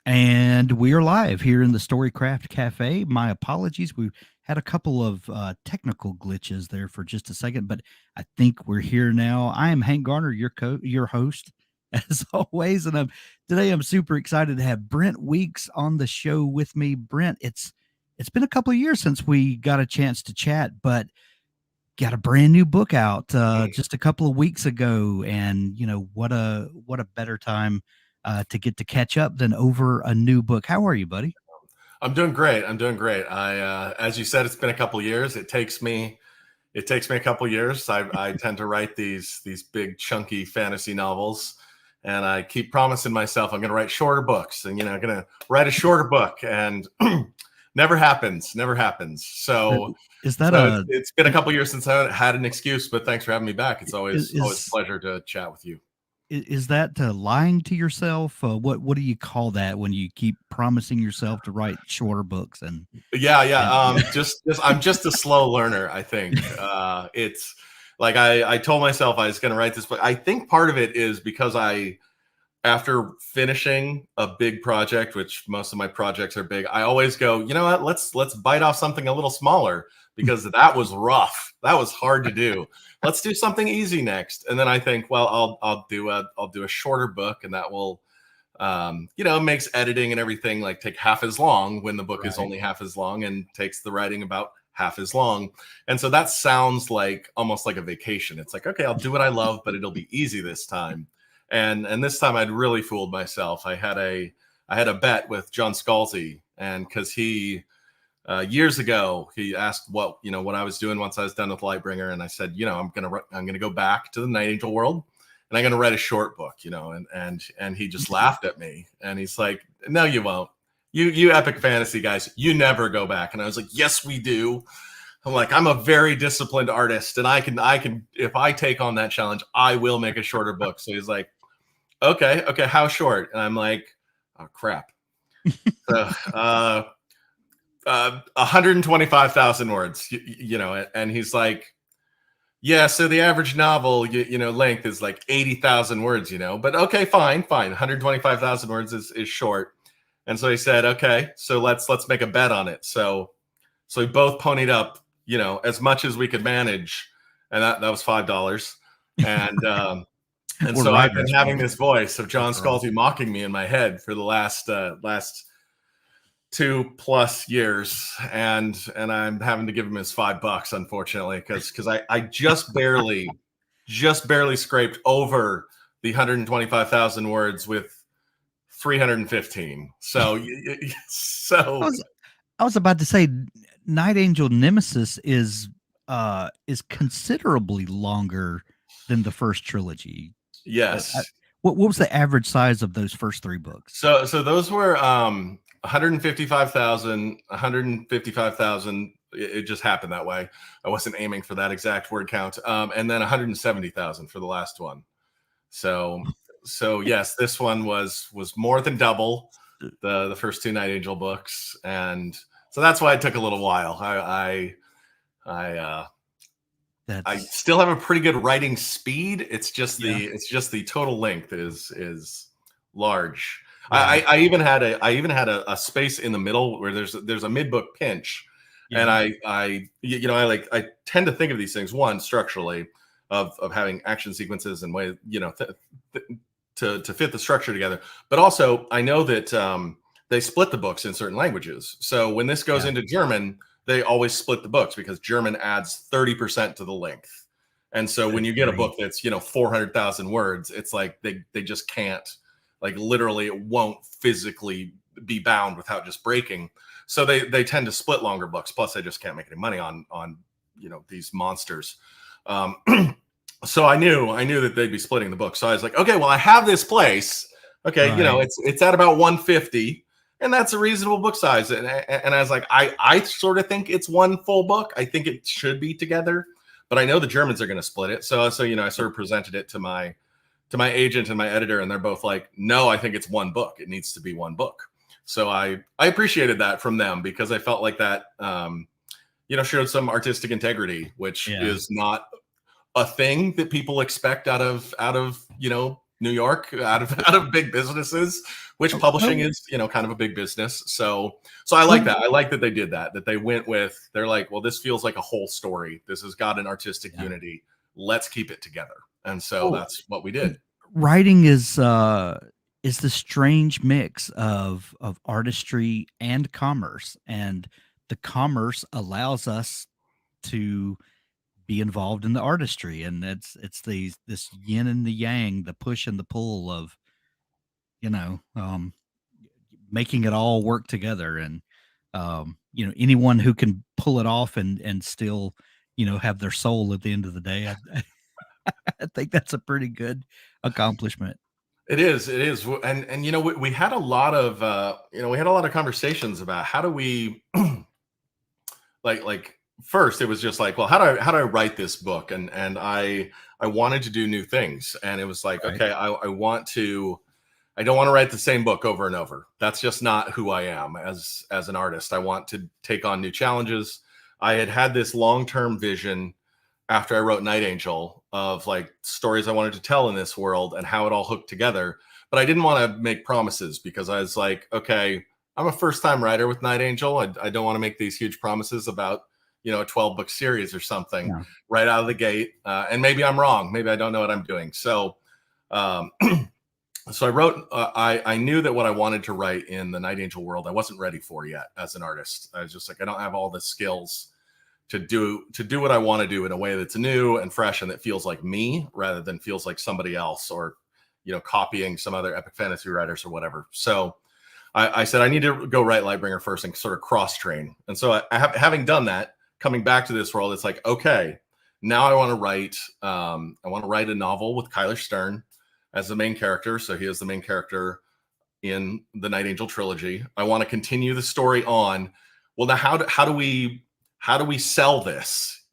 And we are live here in the Storycraft Cafe. My apologies. We had a couple of technical glitches there for just a second, but I think we're here now. I am Hank Garner, your host, as always, and today I'm super excited to have Brent Weeks on the show with me. Brent, it's been a couple of years since we got a chance to chat, but got a brand new book out just a couple of weeks ago, and what a better time to get to catch up than over a new book. How are you, buddy? I'm doing great. I'm doing great. As you said, it's been a couple of years. It takes me a couple of years. I tend to write these big chunky fantasy novels, and I keep promising myself I'm going to write shorter books, and I'm going to write a shorter book, and never happens. Never happens. So Is that it's been a couple of years since I had an excuse, but thanks for having me back. It's always a pleasure to chat with you. Is that lying to yourself? What do you call that when you keep promising yourself to write shorter books? Yeah. I'm just a slow learner. I think it's like I told myself I was going to write this book. I think part of it is because after finishing a big project, which most of my projects are big, I always go, you know what? Let's bite off something a little smaller because that was rough. That was hard to do. Let's do something easy next. And then I think, well, I'll do a shorter book, and that will, makes editing and everything like take half as long when the book is only half as long, and takes the writing about half as long. And so that sounds like almost like a vacation. It's like, okay, I'll do what I love, but it'll be easy this time. And this time I'd really fooled myself. I had a bet with John Scalzi, and because he years ago he asked what I was doing once I was done with Lightbringer, and I said, I'm gonna go back to the Night Angel world, and I'm gonna write a short book, and he just laughed at me, and he's like, no, you won't. You epic fantasy guys, you never go back. And I was like, yes, we do. I'm like, I'm a very disciplined artist, and I can if I take on that challenge, I will make a shorter book. So he's like, okay, how short? And I'm like, oh crap. So, 125,000 words, and he's like, yeah, so the average novel, length is like 80,000 words, but okay, fine. 125,000 words is short. And so he said, okay, so let's make a bet on it. So we both ponied up, as much as we could manage. And that was $5. And so I've been having this voice of John Scalzi mocking me in my head for the last 2+ years, and I'm having to give him his $5, unfortunately, because I just barely scraped over the 125,000 words with 315. So I was about to say, Night Angel Nemesis is considerably longer than the first trilogy. Yes. What was the average size of those first 3 books? So those were 155,000. It just happened that way. I wasn't aiming for that exact word count. And then 170,000 for the last one. So yes, this one was more than double the first 2 Night Angel books, and so that's why it took a little while. I still have a pretty good writing speed. It's just the total length is large. Right. I even had a space in the middle where there's a mid-book pinch, and I tend to think of these things, one, structurally, of having action sequences and way to fit the structure together, but also I know that they split the books in certain languages. So when this goes into German, they always split the books because German adds 30% to the length. And so when you get a book that's 400,000 words, it's like they just can't, like, literally it won't physically be bound without just breaking. So they tend to split longer books. Plus they just can't make any money on these monsters. So I knew that they'd be splitting the book. So I was like, okay, well, I have this place. Okay, right. It's at about 150, and that's a reasonable book size. And I was like, I sort of think it's one full book. I think it should be together, but I know the Germans are going to split it. So I sort of presented it to my agent and my editor, and they're both like, no, I think it's one book. It needs to be one book. So I appreciated that from them, because I felt like that showed some artistic integrity, which is not a thing that people expect out of New York, out of big businesses. which publishing is, kind of a big business. So I like that. I like that they did that they went with, they're like, well, this feels like a whole story. This has got an artistic unity. Let's keep it together. And so that's what we did. Writing is the strange mix of artistry and commerce, and the commerce allows us to be involved in the artistry, and it's this yin and the yang, the push and the pull of making it all work together. And anyone who can pull it off and still have their soul at the end of the day, I think that's a pretty good accomplishment. It is, and we had a lot of we had a lot of conversations about how do we like first it was just like, well, how do I write this book, and I wanted to do new things, and it was like, right. Okay, I don't want to write the same book over and over. That's just not who I am as an artist. I want to take on new challenges. I had this long-term vision after I wrote Night Angel of like stories I wanted to tell in this world and how it all hooked together. But I didn't want to make promises because I was like, okay, I'm a first-time writer with Night Angel. I don't want to make these huge promises about, a 12-book series or something right out of the gate. And maybe I'm wrong. Maybe I don't know what I'm doing. So so I wrote, I knew that what I wanted to write in the Night Angel world, I wasn't ready for yet as an artist. I was just like, I don't have all the skills to do what I want to do in a way that's new and fresh and that feels like me rather than feels like somebody else or, copying some other epic fantasy writers or whatever. So I said, I need to go write Lightbringer first and sort of cross train. And so having done that, coming back to this world, it's like, okay, now I want to write a novel with Kyler Stern as the main character. So he is the main character in the Night Angel trilogy. I want to continue the story on. Well, now how do we sell this?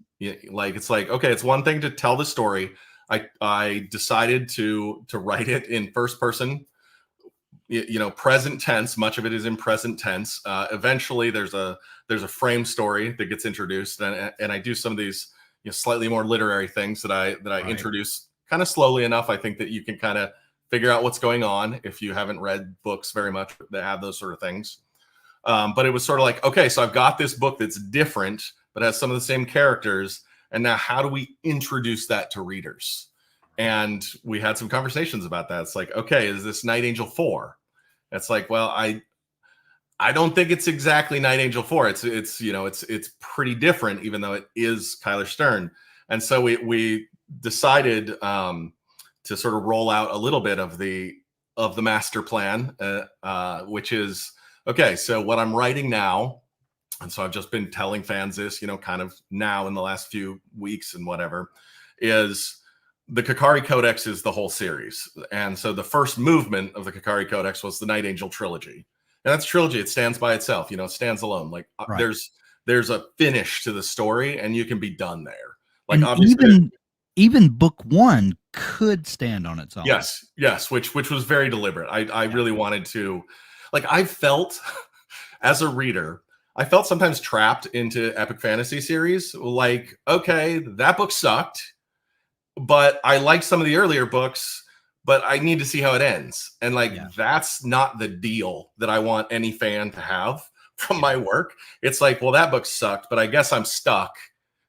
Like, it's like, okay, it's one thing to tell the story. I decided to write it in first person, present tense. Much of it is in present tense. Eventually there's a frame story that gets introduced, and I do some of these slightly more literary things that I introduce kind of slowly enough, I think, that you can kind of figure out what's going on if you haven't read books very much that have those sort of things. But it was sort of like, okay, so I've got this book that's different, but has some of the same characters. And now how do we introduce that to readers? And we had some conversations about that. It's like, okay, is this Night Angel 4? It's like, well, I don't think it's exactly Night Angel 4. It's pretty different, even though it is Kyler Stern. And so we decided to sort of roll out a little bit of the master plan, which is, okay, so what I'm writing now, and so I've just been telling fans this, kind of now in the last few weeks and whatever, is the Kakari Codex is the whole series. And so the first movement of the Kakari Codex was the Night Angel trilogy. And that's a trilogy. It stands by itself, it stands alone. Like right. There's a finish to the story and you can be done there. Like, and obviously even book one could stand on its own. Yes, which was very deliberate. I really wanted to, like, I felt as a reader, I felt sometimes trapped into epic fantasy series. Like, okay, that book sucked, but I liked some of the earlier books, but I need to see how it ends. And that's not the deal that I want any fan to have from my work. It's like, well, that book sucked, but I guess I'm stuck.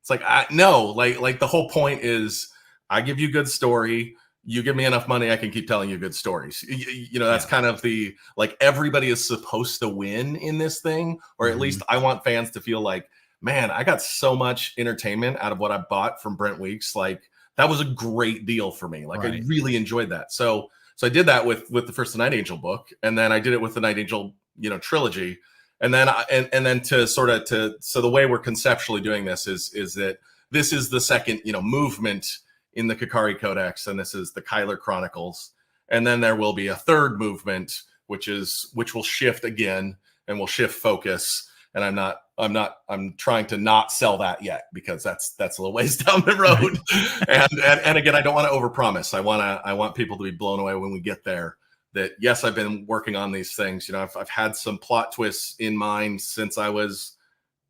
It's like, no, like the whole point is I give you good story. You give me enough money, I can keep telling you good stories. That's kind of the, like, everybody is supposed to win in this thing, or at least I want fans to feel like, man, I got so much entertainment out of what I bought from Brent Weeks. Like, that was a great deal for me. Like, right. I really enjoyed that. So I did that with the first Night Angel book, and then I did it with the Night Angel, trilogy. And then then so the way we're conceptually doing this is that this is the second, movement in the Kakari Codex, and this is the Kyler Chronicles. And then there will be a third movement, which will shift again and will shift focus. And I'm trying to not sell that yet, because that's a little ways down the road. and again, I don't want to overpromise. I want people to be blown away when we get there. That, yes, I've been working on these things. I've had some plot twists in mind since I was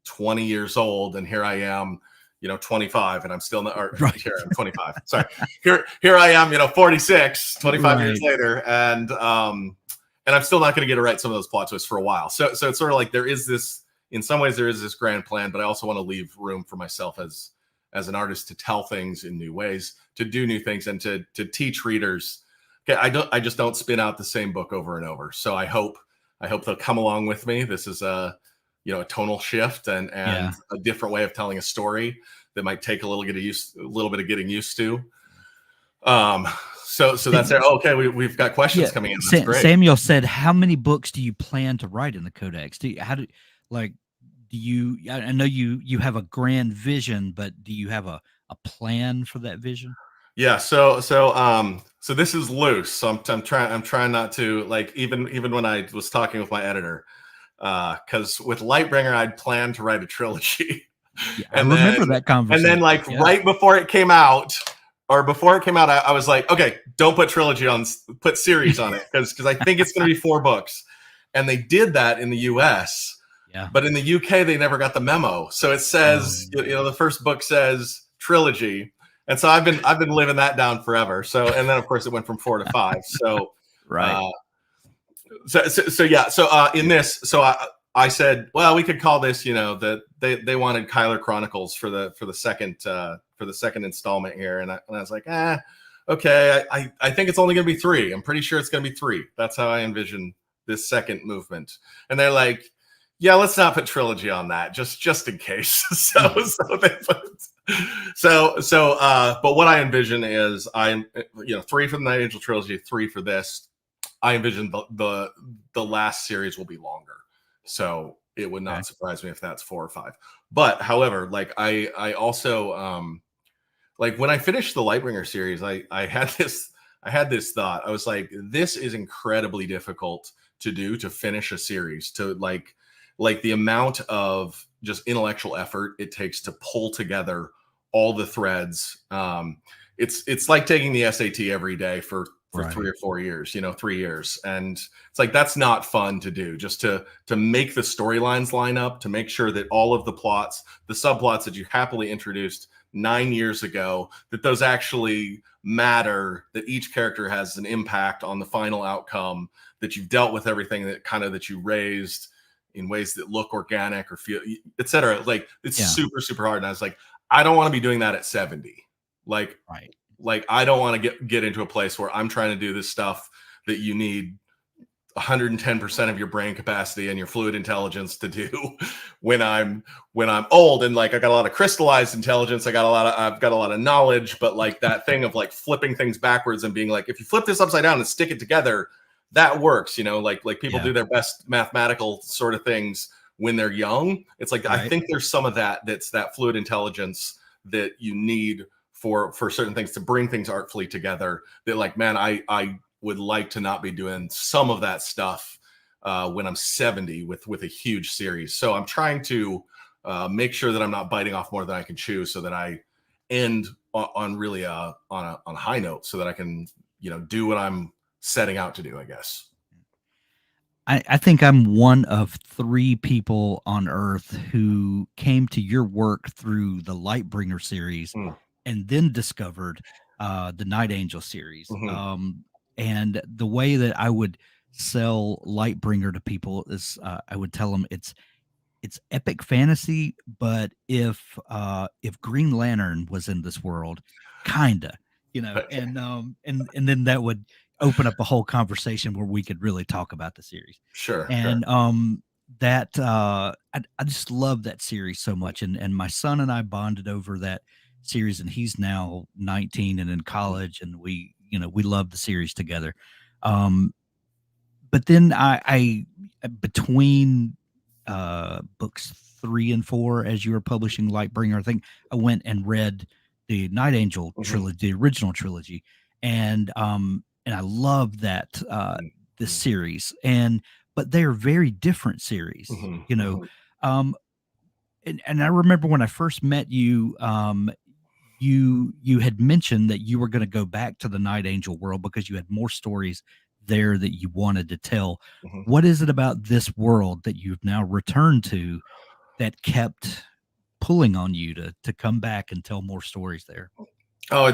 20 years old, and here I am, 25, and I'm still not, here I'm 25. Sorry. Here I am, 46, 25 years later. And and I'm still not going to get to write some of those plot twists for a while. So it's sort of like there is this, in some ways there is this grand plan, but I also want to leave room for myself as an artist to tell things in new ways, to do new things, and to teach readers. Okay, I just don't spin out the same book over and over. So I hope they'll come along with me. This is a tonal shift and a different way of telling a story that might take a little bit of getting used to. So that's it. Oh, okay, we've got questions coming in. That's great. Samuel said, "How many books do you plan to write in the Codex? I know you have a grand vision, but do you have a plan for that vision?" Yeah. So this is loose. So I'm trying not to, like, even when I was talking with my editor, because with Lightbringer I'd planned to write a trilogy. Yeah, I remember that conversation. And then right before it came out, I was like, okay, don't put trilogy on, put series on it, because I think it's going to be 4 books. And they did that in the US. Yeah. But in the UK, they never got the memo. So it says, the first book says trilogy. And so I've been living that down forever. So, and then of course it went from 4 to 5. So, right. In this, I said, well, we could call this, that they wanted Kyler Chronicles for the second installment here, and I was like, okay, I think it's only going to be 3. I'm pretty sure it's going to be 3. That's how I envision this second movement. And they're like, yeah, let's not put trilogy on that, just in case. But what I envision is 3 for the Night Angel trilogy, 3 for this. I envision the last series will be longer. So it would not surprise me if that's 4 or 5. But however, like I also like when I finished the Lightbringer series, I had this thought. I was like, this is incredibly difficult to do, to finish a series, to like the amount of just intellectual effort it takes to pull together all the threads. It's like taking the SAT every day for 3 or 4 years, 3 years. And it's like, that's not fun to do, just to make the storylines line up, to make sure that all of the plots, the subplots that you happily introduced 9 years ago, that those actually matter, that each character has an impact on the final outcome, that you've dealt with everything that you raised in ways that look organic or feel, etc. Like it's super, super hard. And I was like, I don't want to be doing that at 70. Like I don't want to get into a place where I'm trying to do this stuff that you need 110% of your brain capacity and your fluid intelligence to do when I'm old, and like I got a lot of crystallized intelligence, I've got a lot of knowledge, but like that thing of like flipping things backwards and being like, if you flip this upside down and stick it together, that works, like people do their best mathematical sort of things when they're young. It's like I think there's some of that's that fluid intelligence that you need for certain things, to bring things artfully together, that like, man, I would like to not be doing some of that stuff when I'm 70 with a huge series. So I'm trying to make sure that I'm not biting off more than I can chew, so that I end on really on a high note, so that I can do what I'm setting out to do, I guess. I think I'm one of 3 people on Earth who came to your work through the Lightbringer series and then discovered the Night Angel series. And the way that I would sell Lightbringer to people is I would tell them it's epic fantasy, but if Green Lantern was in this world, kinda, and then that would open up a whole conversation where we could really talk about the series. Sure. And that I just love that series so much, and my son and I bonded over that series, and he's now 19 and in college, and we love the series together. But then I between books 3 and 4, as you were publishing Lightbringer, I think I went and read the Night Angel trilogy, the original trilogy, and I love that this series, but they're very different series, and I remember when I first met you, you had mentioned that you were going to go back to the Night Angel world because you had more stories there that you wanted to tell. What is it about this world that you've now returned to that kept pulling on you to come back and tell more stories there? Oh,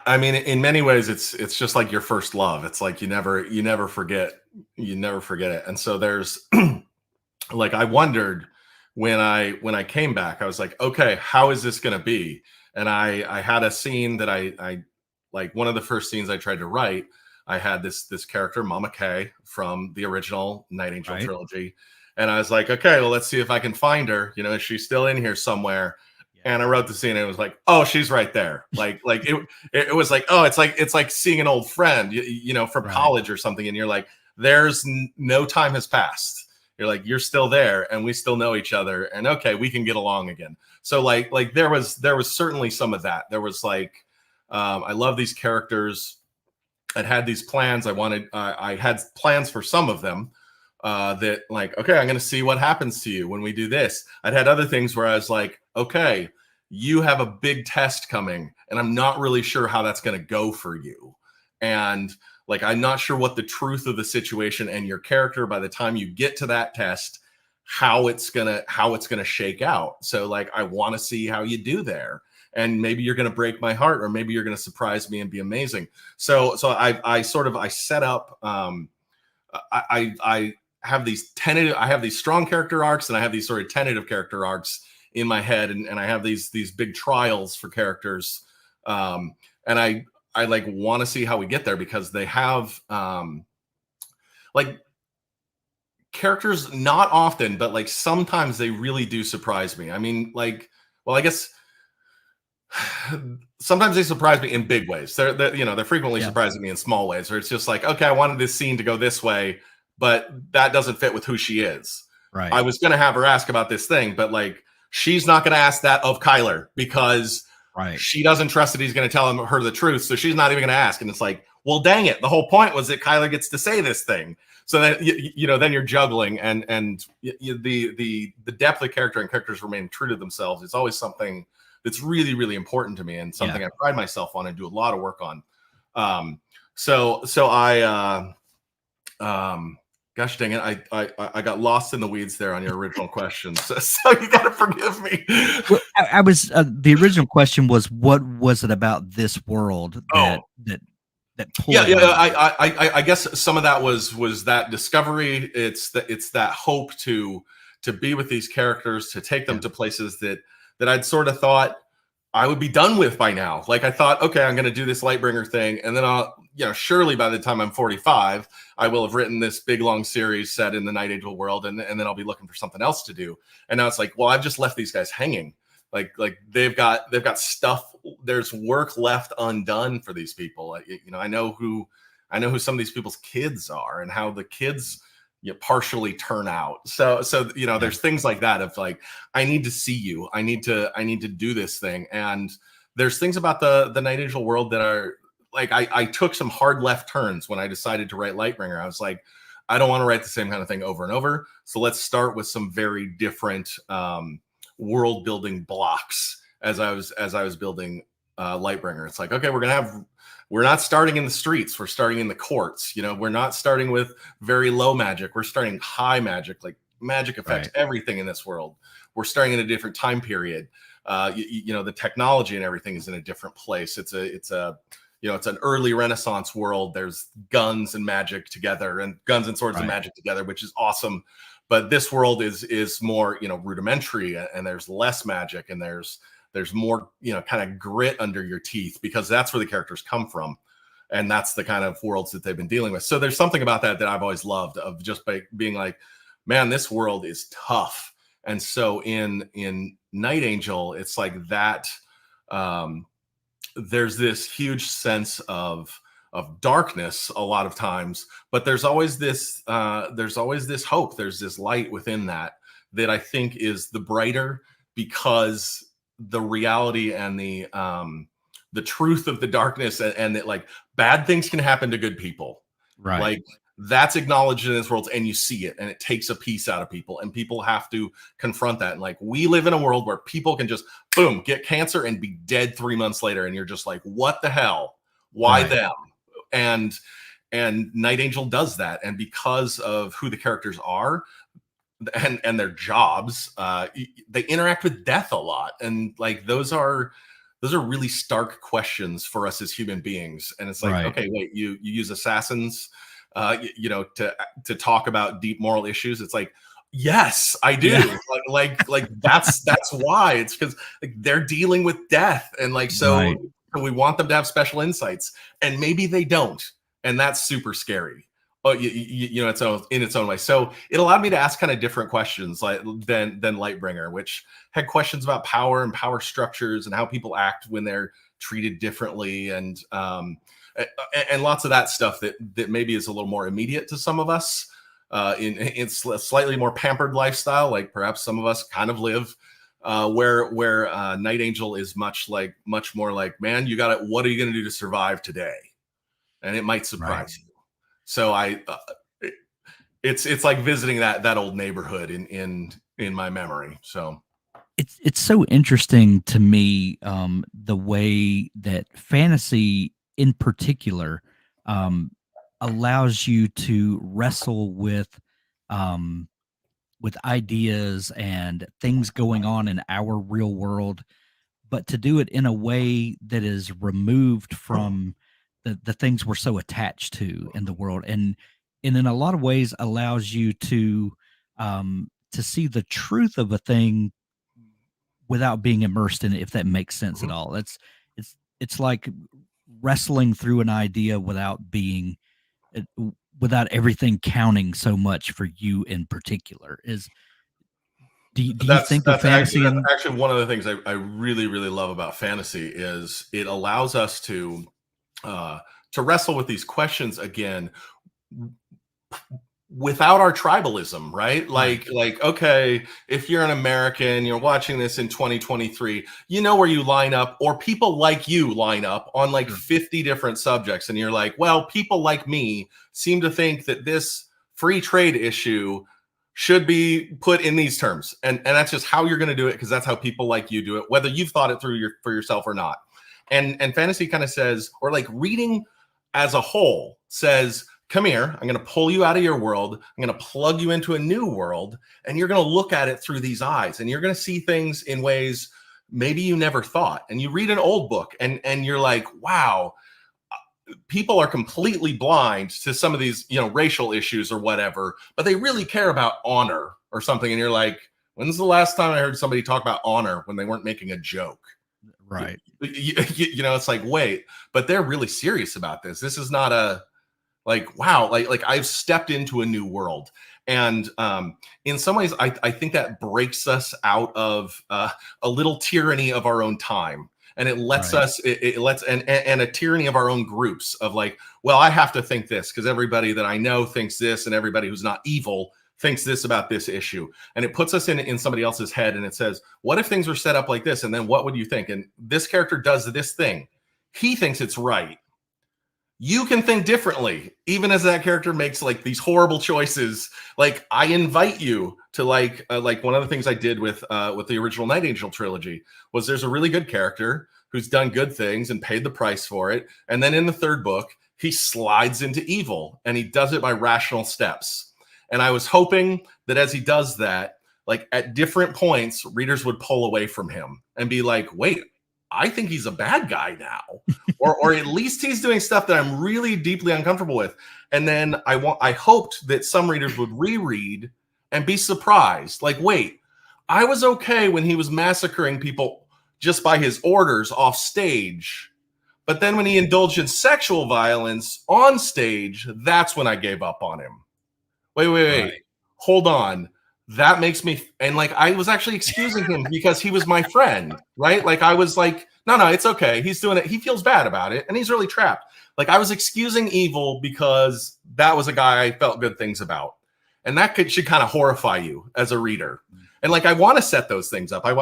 I mean, in many ways, it's just like your first love. It's like you never forget it. And so there's like I wondered when I came back, I was like, okay, how is this going to be? And I had a scene that I like one of the first scenes I tried to write. I had this character Mama Kay from the original Night Angel Right. trilogy, and I was like, okay, well, let's see if I can find her. You know, is she still in here somewhere? Yeah. And I wrote the scene, and it was like, oh, she's right there. It was like, oh, it's like seeing an old friend, you know, from Right. college or something, and you're like, there's no time has passed. You're like, you're still there, and we still know each other, and okay, we can get along again. So like there was certainly some of that. There was like, I love these characters. I'd had these plans. I had plans for some of them, that like, okay, I'm going to see what happens to you when we do this. I'd had other things where I was like, okay, you have a big test coming, and I'm not really sure how that's going to go for you. And like, I'm not sure what the truth of the situation and your character by the time you get to that test, how it's gonna shake out. So like, I want to see how you do there. And maybe you're going to break my heart, or maybe you're going to surprise me and be amazing. So I sort of I set up. I have these tentative. I have these strong character arcs, and I have these sort of tentative character arcs in my head, and I have these big trials for characters. And I like want to see how we get there, because they have like characters, not often, but like sometimes they really do surprise me. I mean, like, well, I guess sometimes they surprise me in big ways. They're you know, they're frequently Yeah. surprising me in small ways, where it's just like, okay, I wanted this scene to go this way, but that doesn't fit with who she is. Right. I was going to have her ask about this thing, but like, she's not going to ask that of Kyler, because Right. she doesn't trust that he's going to tell her the truth. So she's not even going to ask. And it's like, well, dang it. The whole point was that Kyler gets to say this thing. So that, you know, then you're juggling, and the depth of character and characters remain true to themselves. It's always something that's really, really important to me, and something I pride myself on and do a lot of work on. So I, gosh dang it, I got lost in the weeds there on your original question. So you got to forgive me. Well, I was the original question was, what was it about this world Oh, that yeah, pulled yeah. on you? I guess some of that was that discovery. It's that hope to be with these characters, to take them Yeah. to places that I'd sort of thought I would be done with by now. Like, I thought, okay, I'm going to do this Lightbringer thing, and then I'll, you know, surely by the time I'm 45, I will have written this big long series set in the Night Angel world, and then I'll be looking for something else to do. And now it's like, well, I've just left these guys hanging. Like they've got stuff. There's work left undone for these people. You know, I know who some of these people's kids are, and how the kids, you know, partially turn out. So you know, Yeah. there's things like that of like, I need to see you. I need to do this thing. And there's things about the Night Angel world that are like, I took some hard left turns when I decided to write Lightbringer. I was like, I don't want to write the same kind of thing over and over. So let's start with some very different world building blocks as I was building Lightbringer. It's like, okay, we're not starting in the streets, we're starting in the courts. You know, we're not starting with very low magic, we're starting high magic. Like, magic affects Right. everything in this world. We're starting in a different time period. You know, the technology and everything is in a different place. It's a you know, it's an early Renaissance world. There's guns and magic together, and guns and swords and Right. magic together, which is awesome. But this world is more, you know, rudimentary, and there's less magic, and there's more, you know, kind of grit under your teeth, because that's where the characters come from, and that's the kind of worlds that they've been dealing with. So there's something about that I've always loved, of just by being like, man, this world is tough. And so in Night Angel, it's like that. Um, there's this huge sense of darkness a lot of times, but there's always this hope. There's this light within that I think is the brighter, because the reality and the truth of the darkness, and that like, bad things can happen to good people. Right. Like, that's acknowledged in this world, and you see it, and it takes a piece out of people, and people have to confront that. And like, we live in a world where people can just boom, get cancer and be dead 3 months later, and you're just like, what the hell? Why Right. them? And Night Angel does that, and because of who the characters are, and their jobs, they interact with death a lot, and like, those are those are really stark questions for us as human beings. And it's like, Right. okay, wait, you use assassins, to talk about deep moral issues. It's like, yes, I Yeah. do. Like that's why. It's because like they're dealing with death, and like Right. so we want them to have special insights, and maybe they don't, and that's super scary. Oh, it's in its own way. So it allowed me to ask kind of different questions, like than Lightbringer, which had questions about power and power structures and how people act when they're treated differently, and lots of that stuff that maybe is a little more immediate to some of us, in a slightly more pampered lifestyle, like perhaps some of us kind of live, where Night Angel is much more like, man, you got it. What are you going to do to survive today? And it might Right. surprise you. So it's like visiting that old neighborhood in my memory. So It's so interesting to me, the way that fantasy in particular, um, allows you to wrestle um, with ideas and things going on in our real world, but to do it in a way that is removed from the things we're so attached to in the world, and in a lot of ways allows you to see the truth of a thing without being immersed in it, if that makes sense at mhm. all. It's like wrestling through an idea without being without everything counting so much for you in particular. Is do you think of fantasy That's and actually one of the things I really really love about fantasy is it allows us uh, to wrestle with these questions again without our tribalism, right? right? Like okay, if you're an American, you're watching this in 2023, you know where you line up, or people like you line up on like Sure. 50 different subjects, and you're like, well, people like me seem to think that this free trade issue should be put in these terms, and that's just how you're going to do it, because that's how people like you do it, whether you've thought it through for yourself or not. And fantasy kind of says, or like reading as a whole says, come here, I'm going to pull you out of your world, I'm going to plug you into a new world, and you're going to look at it through these eyes, and you're going to see things in ways maybe you never thought. And you read an old book, and you're like, wow, people are completely blind to some of these, racial issues or whatever, but they really care about honor or something. And you're like, when's the last time I heard somebody talk about honor when they weren't making a joke? Right. It's like, wait, but they're really serious about this. This is not a, like, wow, like I've stepped into a new world. And in some ways, I think that breaks us out of a little tyranny of our own time. And it lets Right. us, it lets, and a tyranny of our own groups of like, well, I have to think this because everybody that I know thinks this, and everybody who's not evil thinks this about this issue. And it puts us in somebody else's head, and it says, what if things were set up like this? And then what would you think? And this character does this thing. He thinks it's right. You can think differently, even as that character makes like these horrible choices. Like I invite you to like one of the things I did with the original Night Angel trilogy was there's a really good character who's done good things and paid the price for it, and then in the third book he slides into evil, and he does it by rational steps. And I was hoping that as he does that, like at different points, readers would pull away from him and be like, wait, I think he's a bad guy now. Or at least he's doing stuff that I'm really deeply uncomfortable with. And then I hoped that some readers would reread and be surprised. Like, wait, I was okay when he was massacring people just by his orders off stage. But then when he indulged in sexual violence on stage, that's when I gave up on him. Wait. Right. Hold on. That makes me, and like I was actually excusing him because he was my friend, right? Like I was like, no, it's okay. He's doing it. He feels bad about it, and he's really trapped. Like I was excusing evil because that was a guy I felt good things about, and that should kind of horrify you as a reader. And like I want to set those things up. I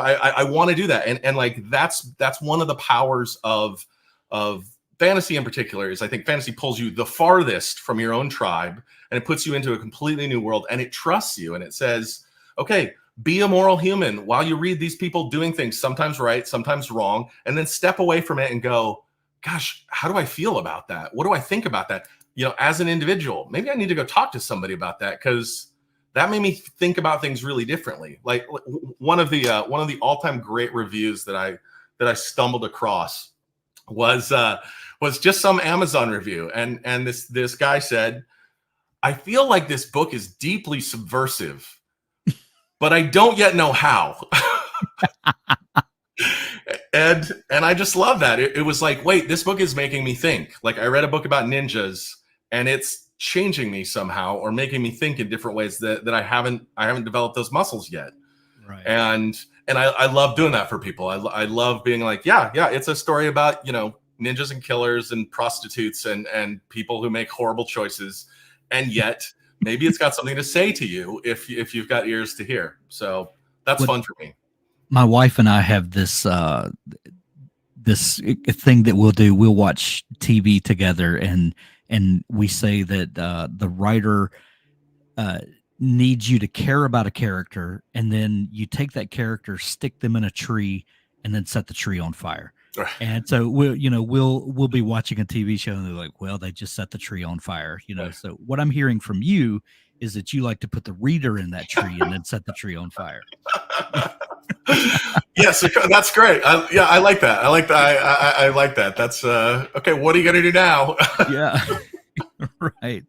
want to do that, and like that's one of the powers of fantasy in particular is I think fantasy pulls you the farthest from your own tribe, and it puts you into a completely new world, and it trusts you, and it says, okay, be a moral human while you read these people doing things sometimes right, sometimes wrong, and then step away from it and go, gosh, how do I feel about that? What do I think about that? As an individual, maybe I need to go talk to somebody about that, because that made me think about things really differently. Like one of the all-time great reviews that that I stumbled across was just some Amazon review, and this guy said, "I feel like this book is deeply subversive, but I don't yet know how." And I just love that. It was like, wait, this book is making me think. Like, I read a book about ninjas, and it's changing me somehow, or making me think in different ways that I haven't developed those muscles yet. Right. And I love doing that for people. I love being like, yeah, it's a story about, ninjas and killers and prostitutes and people who make horrible choices, and yet maybe it's got something to say to you if you've got ears to hear. So that's fun for me. My wife and I have this this thing that we'll do. We'll watch TV together, and we say that the writer needs you to care about a character, and then you take that character, stick them in a tree, and then set the tree on fire. Right. And so we'll be watching a TV show, and they're like, "Well, they just set the tree on fire," Right. So what I'm hearing from you is that you like to put the reader in that tree and then set the tree on fire. Yes, that's great. I like that. I like that. I like that. That's okay. What are you going to do now? Yeah, right.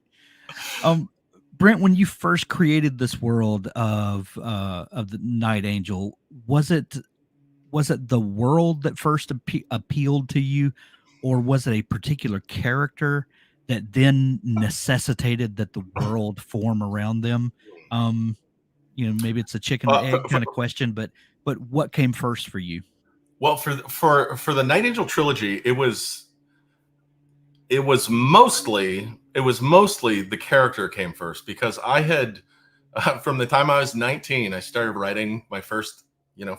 Brent, when you first created this world of the Night Angel, was it the world that first appealed to you, or was it a particular character that then necessitated that the world form around them? Maybe it's a chicken and egg kind of question, but what came first for you? Well, for the Night Angel trilogy, it was mostly the character came first, because I had from the time I was 19, I started writing my first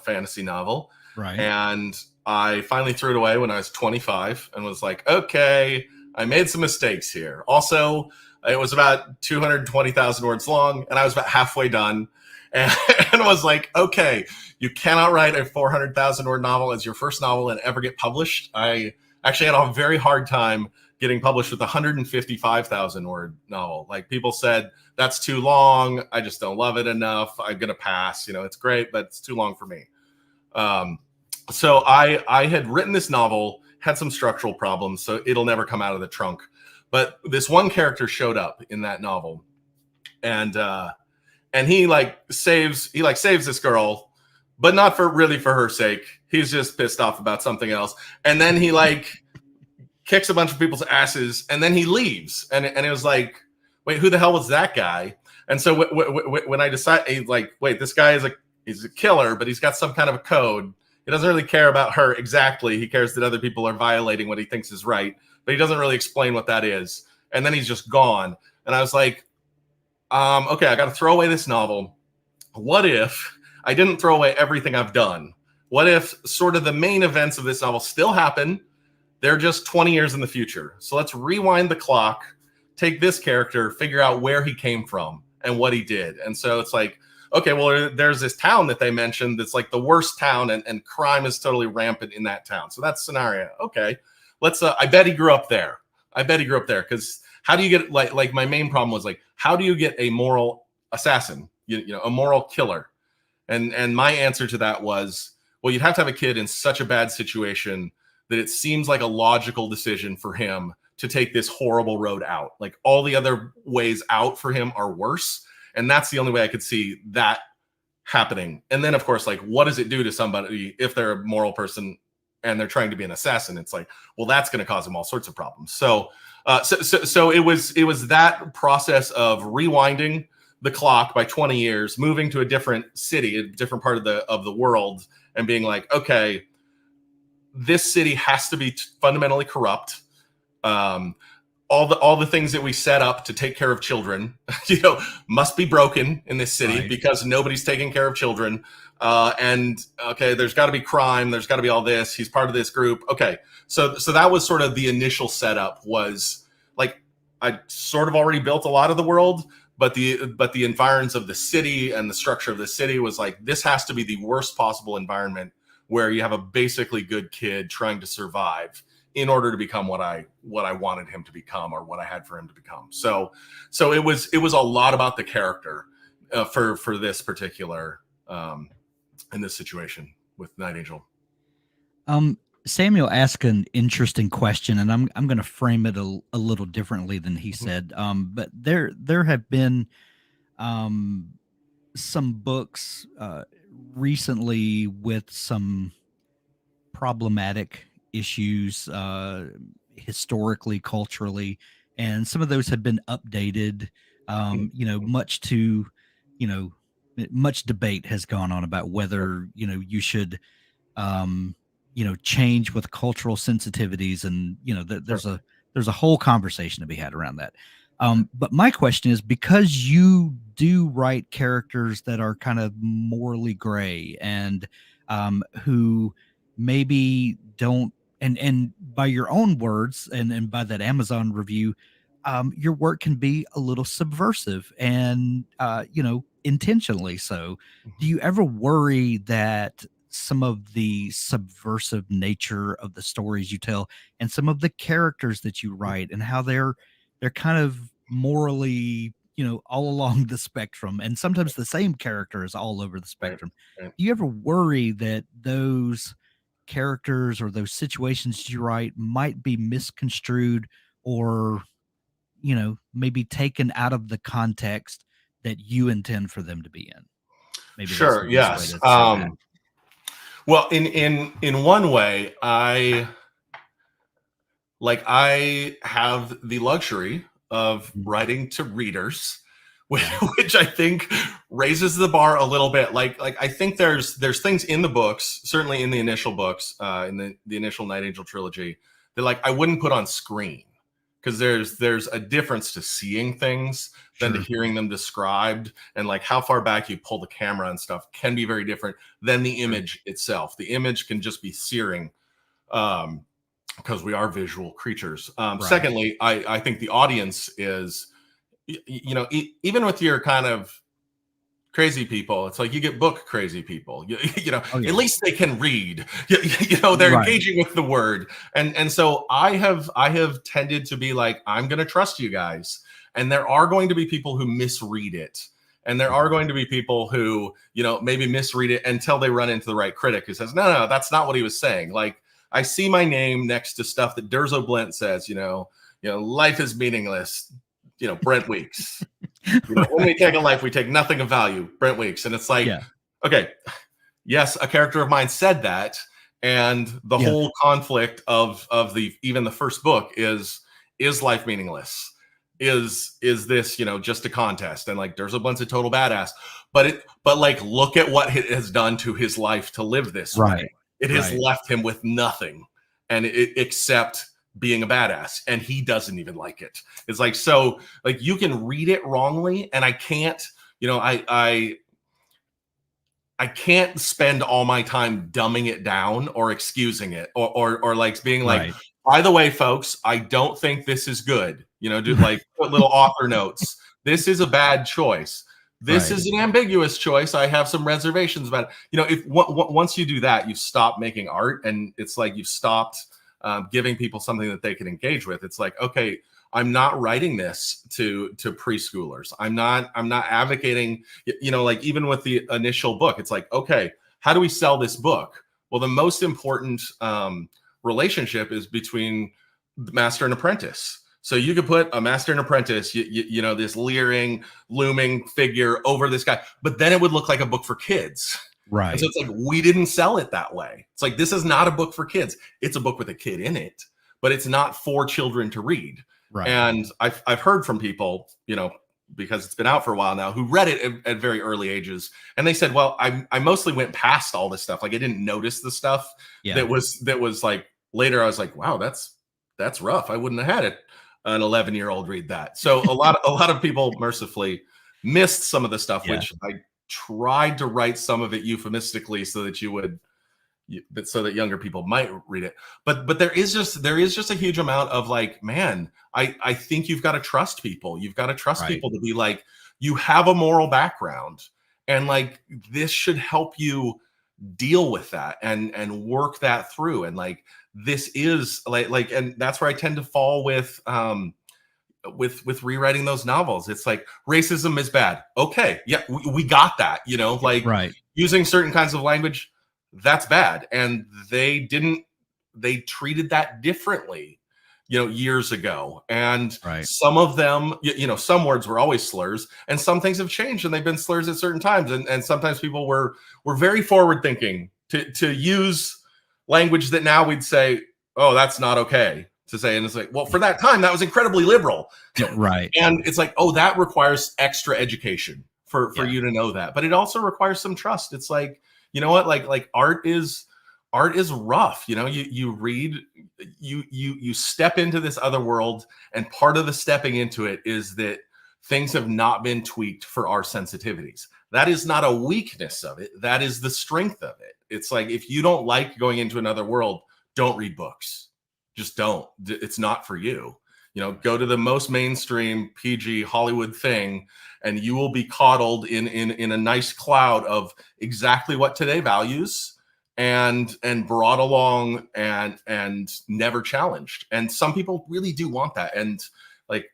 fantasy novel. Right. And I finally threw it away when I was 25 and was like, okay, I made some mistakes here. Also, it was about 220,000 words long, and I was about halfway done. And was like, okay, you cannot write a 400,000 word novel as your first novel and ever get published. I actually had a very hard time getting published with a 155,000 word novel. Like, people said, that's too long. I just don't love it enough. I'm going to pass. It's great, but it's too long for me. So I had written this novel, had some structural problems, so it'll never come out of the trunk. But this one character showed up in that novel, and he saves this girl, but not for her sake. He's just pissed off about something else, and then he kicks a bunch of people's asses, and then he leaves, and it was like, wait, who the hell was that guy? And so when I decided, wait, this guy he's a killer, but he's got some kind of a code. He doesn't really care about her exactly. He cares that other people are violating what he thinks is right, but he doesn't really explain what that is. And then he's just gone. And I was like, okay, I got to throw away this novel. What if I didn't throw away everything I've done? What if sort of the main events of this novel still happen? They're just 20 years in the future. So let's rewind the clock, take this character, figure out where he came from and what he did. And so it's like, okay, well, there's this town that they mentioned that's like the worst town, and crime is totally rampant in that town. So that's scenario. Okay, let's. I bet he grew up there. Because how do you get like my main problem was how do you get a moral assassin, a moral killer? And my answer to that was, well, you'd have to have a kid in such a bad situation that it seems like a logical decision for him to take this horrible road out. Like, all the other ways out for him are worse. And that's the only way I could see that happening. And then, of course, what does it do to somebody if they're a moral person and they're trying to be an assassin? It's like, well, that's going to cause them all sorts of problems. So it was that process of rewinding the clock by 20 years, moving to a different city, a different part of the world, and being like, okay, this city has to be fundamentally corrupt. All the things that we set up to take care of children, must be broken in this city, right? Because nobody's taking care of children. And okay, there's got to be crime. There's got to be all this. He's part of this group. Okay, so that was sort of the initial setup. Was I sort of already built a lot of the world, but the environs of the city and the structure of the city was this has to be the worst possible environment, where you have a basically good kid trying to survive in order to become what I wanted him to become, or what I had for him to become. So it was a lot about the character for this particular in this situation with Night Angel. Samuel asked an interesting question, and I'm going to frame it a little differently than he Mhm. said. But there have been um, some books recently with some problematic issues historically, culturally, and some of those have been updated. Much to you know, much debate has gone on about whether you should um, change with cultural sensitivities, and Sure. there's a whole conversation to be had around that. But my question is, because you do write characters that are kind of morally gray and who maybe don't, and by your own words and by that Amazon review, your work can be a little subversive and intentionally so. Do Mhm. you ever worry that some of the subversive nature of the stories you tell and some of the characters that you write and how they're kind of morally, all along the spectrum, and sometimes the same character is all over the Right. spectrum? Right. Do you ever worry that those characters or those situations you write might be misconstrued, or maybe taken out of the context that you intend for them to be in? Maybe that's the Sure. best way Yes. to say that. Well, in one way, I have the luxury of Mhm. writing to readers, which, Yeah, which I think raises the bar a little bit. I think there's things in the books, certainly in the initial books, in the initial Night Angel trilogy, that I wouldn't put on screen, because there's a difference to seeing things than to sure. hearing them described, and how far back you pull the camera and stuff can be very different than the Sure. image itself. The image can just be searing. Um, because we are visual creatures. Right. Secondly, I think the audience is, even with your kind of crazy people, it's like you get book crazy people. Oh, At yeah. least they can read. They're Right. engaging with the word, and so I have tended to be like, I'm going to trust you guys, and there are going to be people who misread it. And there are Mhm. going to be people who, maybe misread it until they run into the right critic who says, no, that's not what he was saying. I see my name next to stuff that Durzo Blint says, life is meaningless, Brent Weeks. When we take a life, we take nothing of value, Brent Weeks. And it's like, Yeah. okay, yes, a character of mine said that. And the Yeah. whole conflict of the even the first book is life meaningless? Is this, just a contest? And Durzo Blint's a total badass. But look at what it has done to his life to live this way. Right. It has Right. left him with nothing, except being a badass, and he doesn't even like it. It's so you can read it wrongly, and I can't, I can't spend all my time dumbing it down or excusing it, or being like, Right. by the way, folks, I don't think this is good. Do put little author notes. This is a bad choice. This Right. is an ambiguous choice. I have some reservations about it. If once you do that, you've stopped making art, and it's like you've stopped giving people something that they can engage with. It's like, okay, I'm not writing this to preschoolers. I'm not advocating, even with the initial book, it's like, okay, how do we sell this book? Well, the most important relationship is between the master and apprentice. So you could put a master and apprentice, this leering, looming figure over this guy, but then it would look like a book for kids. And so Right. it's like, we didn't sell it that way. It's like, this is not a book for kids. It's a book with a kid in it, but it's not for children to read. Right. And I've heard from people, because it's been out for a while now, who read it at very early ages, and they said, "Well, I mostly went past all this stuff. I didn't notice the stuff Yeah. that was later. I was like, wow, that's rough. I wouldn't have had it an 11-year-old read that." So a lot of people mercifully missed some of the stuff, Yeah. which I tried to write some of it euphemistically so that so that younger people might read it. But there is just a huge amount of man, I think you've got to trust people. You've got to trust Right. people to be like, you have a moral background, and this should help you deal with that and work that through. And this is and that's where I tend to fall with rewriting those novels. It's like, racism is bad. Okay, yeah, we got that. Right. Using certain kinds of language, that's bad. And they treated that differently, years ago. And Right. some of them, some words were always slurs, and some things have changed and they've been slurs at certain times. And sometimes people were very forward thinking to use language that now we'd say, oh, that's not okay to say. And it's like, well, for that time, that was incredibly liberal. Right. And it's like, oh, that requires extra education for Yeah. you to know that. But it also requires some trust. It's like, you know what, like art is rough. You read, you step into this other world, and part of the stepping into it is that things have not been tweaked for our sensitivities. That is not a weakness of it, that is the strength of it. It's like, if you don't like going into another world, don't read books. Just don't. It's not for you. Go to the most mainstream PG Hollywood thing, and you will be coddled in a nice cloud of exactly what today values, and brought along and never challenged. And some people really do want that. And like,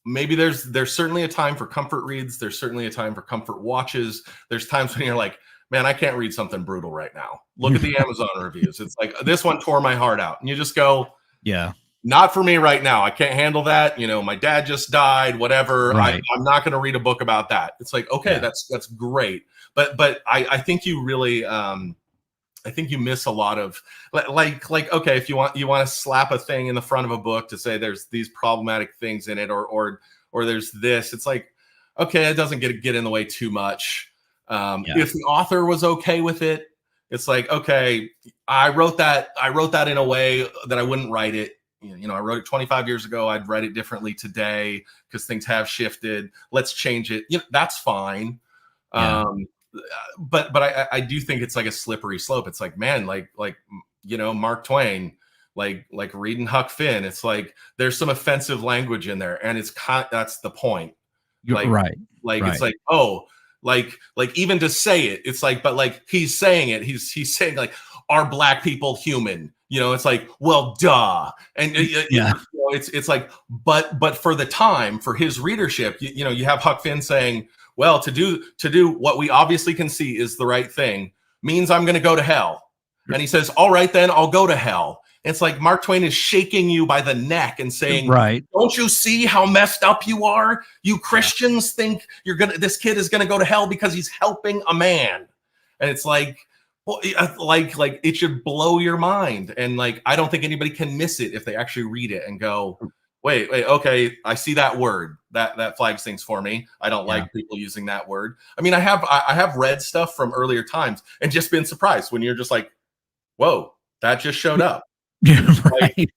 maybe there's certainly a time for comfort reads. There's certainly a time for comfort watches. There's times when you're like, man, I can't read something brutal right now. Look at the Amazon reviews. It's like, this one tore my heart out. And you just go, Yeah. not for me right now. I can't handle that. My dad just died, whatever. Right. I'm not going to read a book about that. It's like, okay, Yeah. that's great. But I think you really, I think you miss a lot of like, okay, if you want to slap a thing in the front of a book to say there's these problematic things in it, or there's this, it's like, okay, it doesn't get in the way too much. If the author was okay with it, it's like, okay, I wrote that in a way that I wouldn't write it. I wrote it 25 years ago. I'd write it differently today because things have shifted. Let's change it. That's fine. Yeah. But I do think it's like a slippery slope. It's like, man, like Mark Twain, like reading Huck Finn. It's like, there's some offensive language in there, and that's the point. You're right. It's like, oh, like even to say it, it's like, but like, he's saying it. He's saying, like, are black people human? It's like, well, duh. And it's like, but for the time, for his readership, you have Huck Finn saying, well, to do what we obviously can see is the right thing means I'm going to go to hell. And he says, all right, then I'll go to hell. It's like Mark Twain is shaking you by the neck and saying, right, don't you see how messed up you are? You Christians think this kid is going to go to hell because he's helping a man. And it's like, well, like it should blow your mind. And like, I don't think anybody can miss it if they actually read it and go, wait, okay, I see that word. That flags things for me. I don't like people using that word. I mean, I have read stuff from earlier times and just been surprised when you're just like, whoa, that just showed up. Right.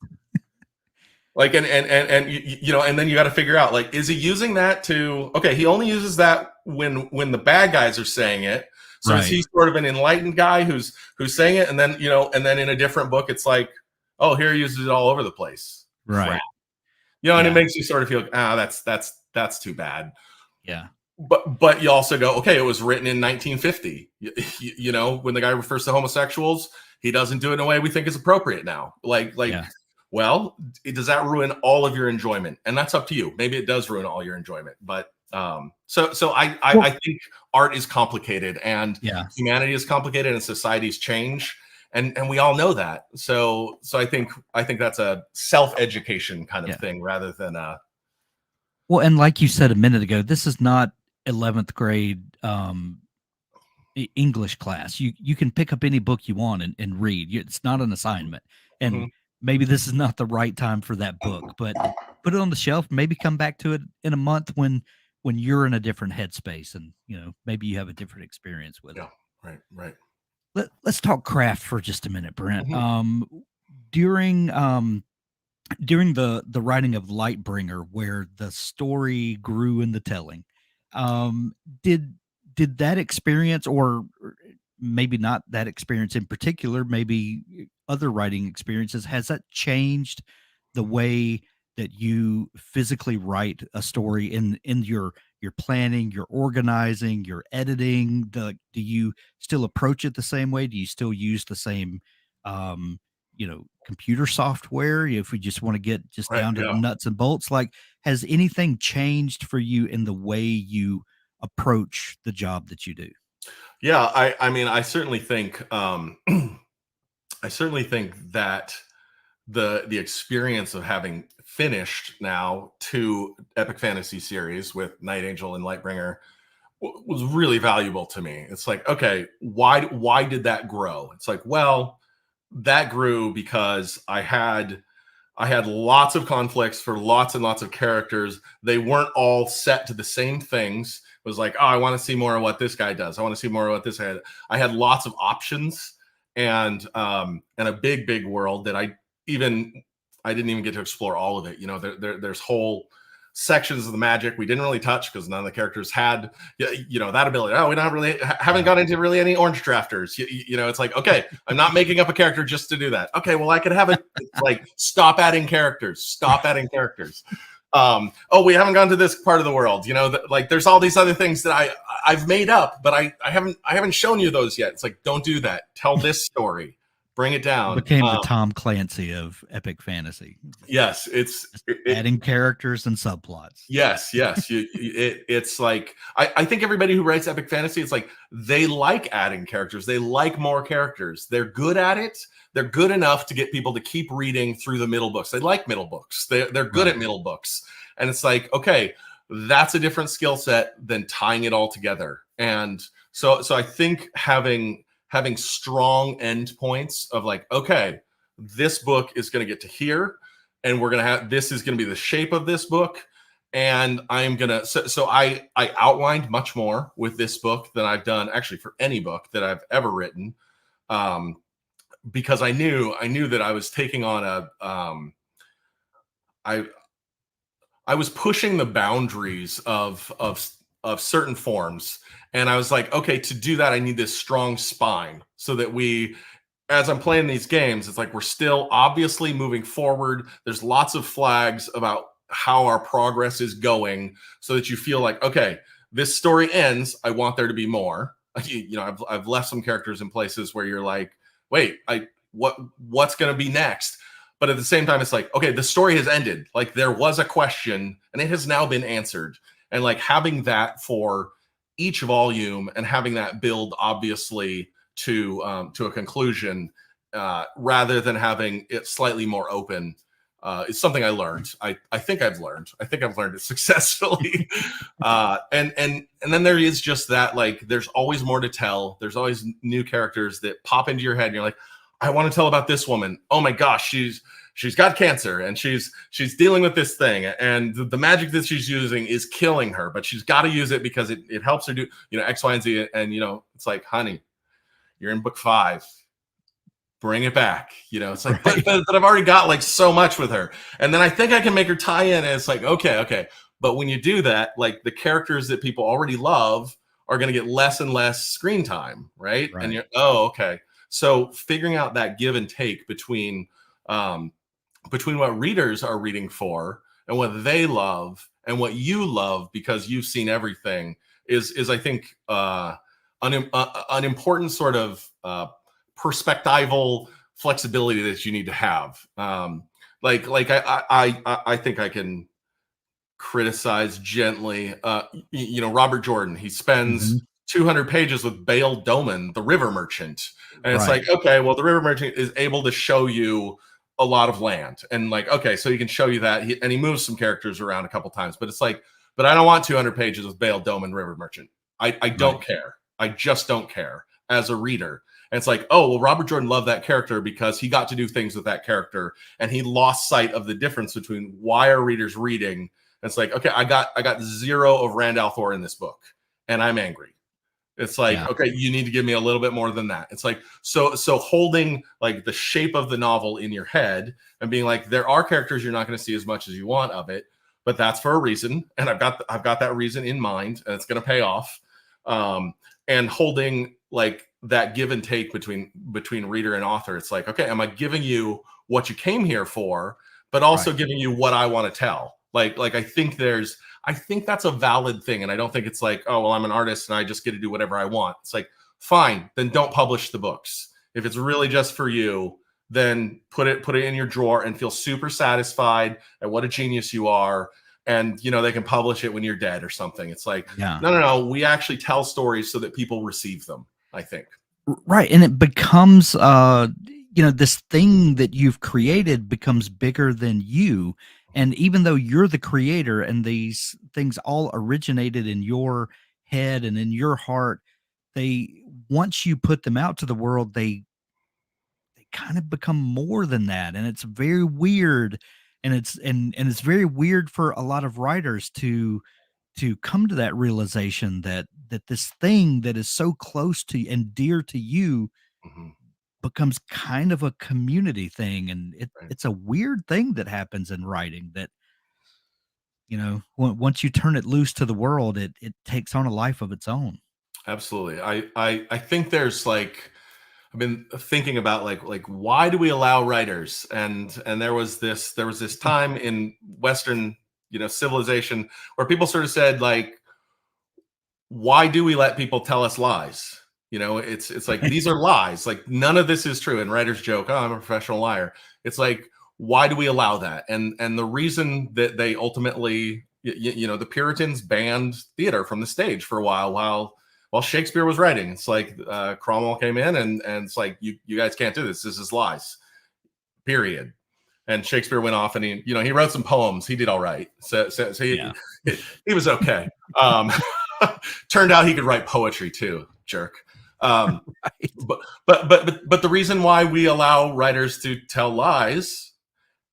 Like, and and then you got to figure out, like, is he using that to, okay, he only uses that when the bad guys are saying it. So is he sort of an enlightened guy who's saying it, and then and then in a different book it's like, oh, here he uses it all over the place. Right. Crap. And it makes you sort of feel, that's too bad. Yeah. But you also go, okay, it was written in 1950. When the guy refers to homosexuals, he doesn't do it in a way we think is appropriate now. Well, does that ruin all of your enjoyment? And that's up to you. Maybe it does ruin all your enjoyment. But so I think art is complicated, and humanity is complicated, and societies change. And we all know that. So I think that's a self-education kind of thing rather than a. Well, and like you said a minute ago, this is not 11th grade English class. You can pick up any book you want and read. It's not an assignment. And maybe this is not the right time for that book, but put it on the shelf. Maybe come back to it in a month when you're in a different headspace, and maybe you have a different experience with it. Right. Let's talk craft for just a minute, Brent. During the writing of Lightbringer, where the story grew in the telling, did that experience, or maybe not that experience in particular, maybe other writing experiences, has that changed the way that you physically write a story in your planning, your organizing, your editing? Do you still approach it the same way? Do you still use the same computer software, if we just want to get just down to the nuts and bolts? Like, has anything changed for you in the way you approach the job that you do? Yeah, I mean, I certainly think I certainly think that the experience of having finished now 2 epic fantasy series with Night Angel and Lightbringer was really valuable to me. It's like, okay, why did that grow? It's like, well, that grew because I had lots of conflicts for lots and lots of characters. They weren't all set to the same things. It was like, oh, I want to see more of what this guy does. I want to see more of what this guy does. I had lots of options and a big world that I didn't even get to explore all of it. You know, there's whole sections of the magic we didn't really touch because none of the characters had that ability. Oh, we don't really haven't got into really any orange drafters. It's like, okay, I'm not making up a character just to do that. Okay, well, I could have it like stop adding characters. Oh, we haven't gone to this part of the world. Like there's all these other things that I've made up, but I haven't shown you those yet. It's like, don't do that. Tell this story. Bring it down. Became the Tom Clancy of epic fantasy. Yes, it's adding characters and subplots. Yes. It's like I think everybody who writes epic fantasy, it's like they like adding characters. They like more characters. They're good at it. They're good enough to get people to keep reading through the middle books. They like middle books. They're good at middle books. And it's like, okay, that's a different skill set than tying it all together. And so I think having strong endpoints of like, okay, this book is going to get to here, and we're going to have, this is going to be the shape of this book. And I'm going to, so I outlined much more with this book than I've done actually for any book that I've ever written. Because I knew that I was taking on I was pushing the boundaries of certain forms. And I was like, okay, to do that, I need this strong spine so that as I'm playing these games, it's like we're still obviously moving forward. There's lots of flags about how our progress is going so that you feel like, okay, this story ends. I want there to be more. I've left some characters in places where you're like, wait, what's going to be next? But at the same time, it's like, okay, the story has ended. Like there was a question and it has now been answered. And like having that for each volume and having that build obviously to a conclusion rather than having it slightly more open is something I learned. I think I've learned. I think I've learned it successfully. And then there is just that, like, there's always more to tell. There's always new characters that pop into your head and you're like, I want to tell about this woman. Oh my gosh, she's got cancer and she's dealing with this thing, and the magic that she's using is killing her, but she's got to use it because it helps her do X, Y, and Z. And it's like, honey, you're in book 5. Bring it back. It's like, right. but I've already got like so much with her, and then I think I can make her tie in. And it's like, okay. But when you do that, like the characters that people already love are going to get less and less screen time, right? And you're, okay. So figuring out that give and take between what readers are reading for and what they love and what you love because you've seen everything is I think an important sort of perspectival flexibility that you need to have. Like I think I can criticize gently. Robert Jordan. He spends 200 pages with Bail Doman, the river merchant. And it's like, okay, well, the river merchant is able to show you a lot of land. And like, okay, so he can show you that. And he moves some characters around a couple times. But it's like, but I don't want 200 pages with Bail Doman, river merchant. I don't care. I just don't care as a reader. And it's like, oh, well, Robert Jordan loved that character because he got to do things with that character. And he lost sight of the difference between why are readers reading. And it's like, okay, I got 0 of Rand al'Thor in this book. And I'm angry. It's like, okay, you need to give me a little bit more than that. It's like, so holding like the shape of the novel in your head and being like, there are characters you're not going to see as much as you want of it, but that's for a reason. And I've got that reason in mind, and it's going to pay off. And holding like that give and take between reader and author. It's like, okay, am I giving you what you came here for, but also giving you what I want to tell? Like I think that's a valid thing. And I don't think it's like, oh, well, I'm an artist and I just get to do whatever I want. It's like, fine, then don't publish the books. If it's really just for you, then put it in your drawer and feel super satisfied at what a genius you are. and they can publish it when you're dead or something. It's like, Yeah. no, we actually tell stories so that people receive them, I think. Right. And it becomes this thing that you've created becomes bigger than you. And even though you're the creator and these things all originated in your head and in your heart, they once you put them out to the world, they kind of become more than that. And it's very weird. And it's very weird for a lot of writers to come to that realization that this thing that is so close to and dear to you Mhm. becomes kind of a community thing, and Right. it's a weird thing that happens in writing that once you turn it loose to the world, it takes on a life of its own. Absolutely. I think there's like, I've been thinking about like why do we allow writers? And there was this time in Western, civilization where people sort of said like, why do we let people tell us lies? It's like, these are lies. Like, none of this is true. And writers joke, "Oh, I'm a professional liar." It's like, why do we allow that? And the reason that they ultimately, the Puritans banned theater from the stage for a while Shakespeare was writing. It's like, Cromwell came in and it's like, you guys can't do this. This is lies. Period. And Shakespeare went off and he wrote some poems. He did all right. So Yeah. he was okay. Turned out he could write poetry too, jerk. Right. But the reason why we allow writers to tell lies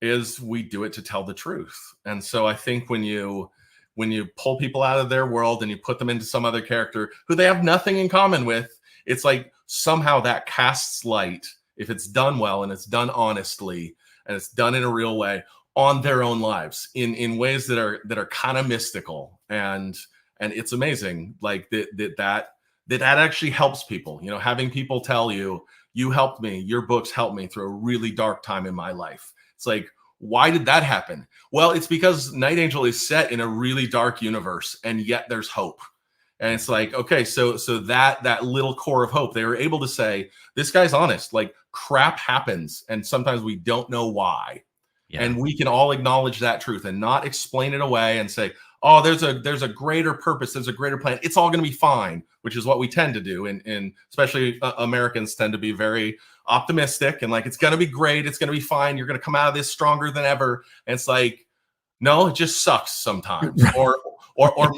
is we do it to tell the truth. And so I think when you pull people out of their world and you put them into some other character who they have nothing in common with, it's like somehow that casts light, if it's done well and it's done honestly and it's done in a real way, on their own lives in ways that are kind of mystical. And it's amazing, like that actually helps people. Having people tell you, "You helped me, your books helped me through a really dark time in my life." It's like, why did that happen? Well, it's because Night Angel is set in a really dark universe, and yet there's hope. And it's like, okay, so that little core of hope, they were able to say, this guy's honest. Like, crap happens, and sometimes we don't know why. Yeah. And we can all acknowledge that truth and not explain it away and say, "Oh, there's a greater purpose, there's a greater plan. It's all going to be fine," which is what we tend to do. And especially Americans tend to be very optimistic and like, it's going to be great, it's going to be fine, you're going to come out of this stronger than ever. And it's like, no, it just sucks sometimes. Or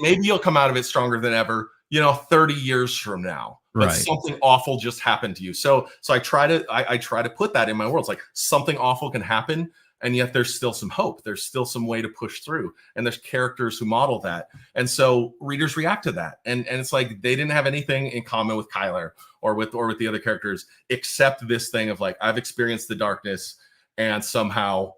maybe you'll come out of it stronger than ever, 30 years from now. But Right. something awful just happened to you. So I try to put that in my world. It's like, something awful can happen, and yet there's still some hope. There's still some way to push through. And there's characters who model that. And so readers react to that. And it's like, they didn't have anything in common with Kyler or with the other characters, except this thing of like, I've experienced the darkness and somehow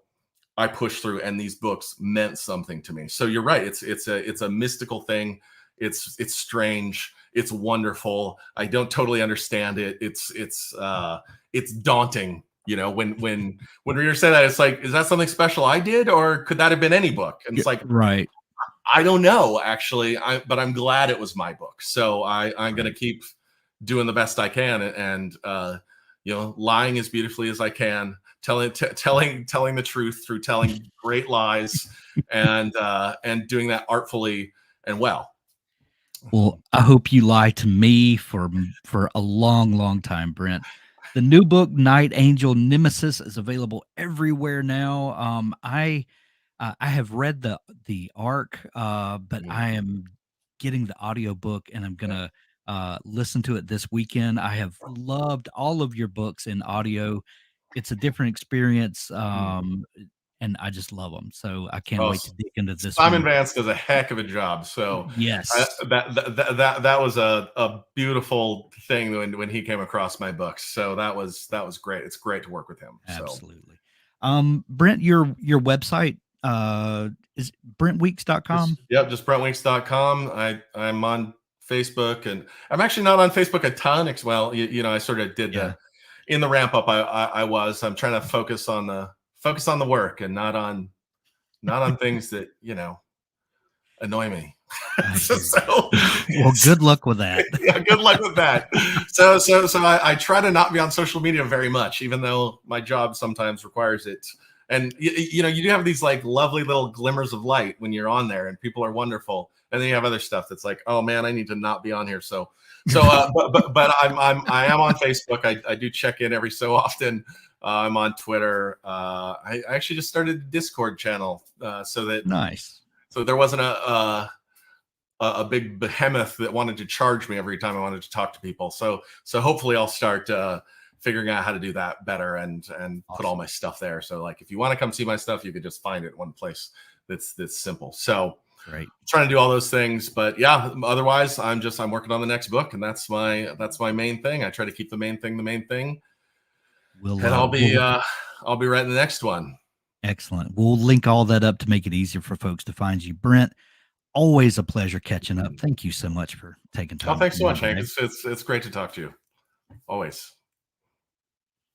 I pushed through, and these books meant something to me. So you're right. It's a mystical thing. It's strange. It's wonderful. I don't totally understand it. It's daunting. When readers say that, it's like, is that something special I did, or could that have been any book? And it's like, Right. I don't know, actually. But I'm glad it was my book. So I'm going to keep doing the best I can, and lying as beautifully as I can, telling the truth through telling great lies, and doing that artfully and well. Well, I hope you lie to me for a long, long time, Brent. The new book, Night Angel Nemesis, is available everywhere now. I have read the arc, but I am getting the audiobook, and I'm gonna listen to it this weekend. I have loved all of your books in audio. It's a different experience, and I just love them. So I can't Oh, wait to dig into this Simon one. Vance does a heck of a job. So Yes, that was a beautiful thing when he came across my books. So that was great. It's great to work with him. So. absolutely. Brent, your website is brentweeks.com. Just brentweeks.com. I'm on Facebook, and I'm actually not on Facebook a ton. Well, I sort of did in the ramp up. I'm trying to focus on the work and not on things that annoy me. Well, good luck with that. Yeah, good luck with that. So I try to not be on social media very much, even though my job sometimes requires it. And you know, you do have these like lovely little glimmers of light when you're on there, and people are wonderful. And then you have other stuff that's like, oh man, I need to not be on here. But I am on Facebook. I do check in every so often. I'm on Twitter. I actually just started a Discord channel so that nice. So there wasn't a big behemoth that wanted to charge me every time I wanted to talk to people. So hopefully I'll start figuring out how to do that better and awesome. Put all my stuff there. So like if you want to come see my stuff, you can just find it one place that's simple. So great. I'm trying to do all those things, but yeah, otherwise I'm working on the next book, and that's my main thing. I try to keep the main thing. And I'll be writing the next one. Excellent. We'll link all that up to make it easier for folks to find you. Brent, always a pleasure catching up. Thank you so much for taking time. Oh, thanks so much, Hank. It's great to talk to you. Always.